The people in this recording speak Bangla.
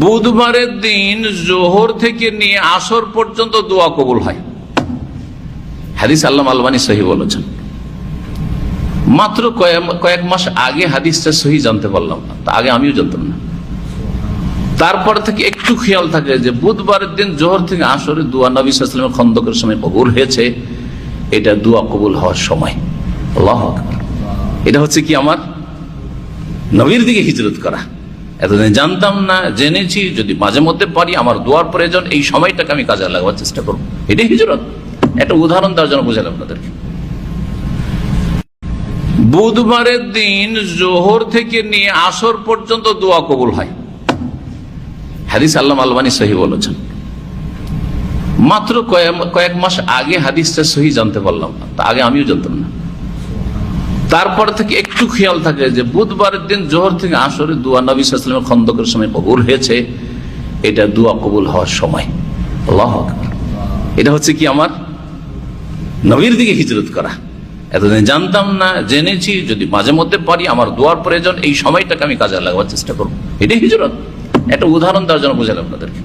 বুধবারের দিন জোহর থেকে নিয়ে আসর পর্যন্ত দোয়া কবুল হয়। হাদিস আল্লামা আলবানী সহিহ বলেছেন। মাত্র কয়েক মাস আগে হাদিসটা সহিহ জানতে পারলাম না, আগে আমিও জানতাম না। তারপর থেকে একটু খেয়াল থাকে যে বুধবারের দিন জোহর থেকে আসরে দোয়া নবী সাল্লাল্লাহু আলাইহি ওয়াসাল্লামের খন্দকের সময় কবুল হয়েছে, এটা দোয়া কবুল হওয়ার সময়। আল্লাহু আকবার। এটা হচ্ছে কি আমার নবীর দিকে হিজরত করা। এতদিন জানতাম না, জেনেছি যদি মাঝে মধ্যে পারি আমার দোয়ার প্রয়োজন, এই সময়টাকে আমি কাজে লাগাবার চেষ্টা করবো, এটাই হিজরত। একটা উদাহরণ দেওয়ার জন্য বুঝালাম আপনাদেরকে। বুধবারের দিন জোহর থেকে নিয়ে আসর পর্যন্ত দোয়া কবুল হয়। হাদিস আল্লামা আলবানী সহিহ বলেছেন। মাত্র কয়েক মাস আগে হাদিসটা সহিহ জানতে পারলাম না, আগে আমিও জানতাম না। তারপর থেকে একটু খেয়াল থাকে যে বুধবারের দিন জোহর থেকে আসরে দোয়া নবী সাল্লাল্লাহু আলাইহি ওয়াসাল্লামের খন্দকের সময় কবুল হয়েছে, এটা দোয়া কবুল হওয়ার সময়। আল্লাহু আকবার। এটা হচ্ছে কি আমার নবীর দিকে হিজরত করা। এতদিন জানতাম না, জেনেছি যদি মাঝে মধ্যে পারি আমার দোয়ার প্রয়োজন, এই সময়টাকে আমি কাজে লাগাবার চেষ্টা করবো, এটাই হিজরত। একটা উদাহরণ দেওয়ার জন্য বুঝালাম আপনাদেরকে।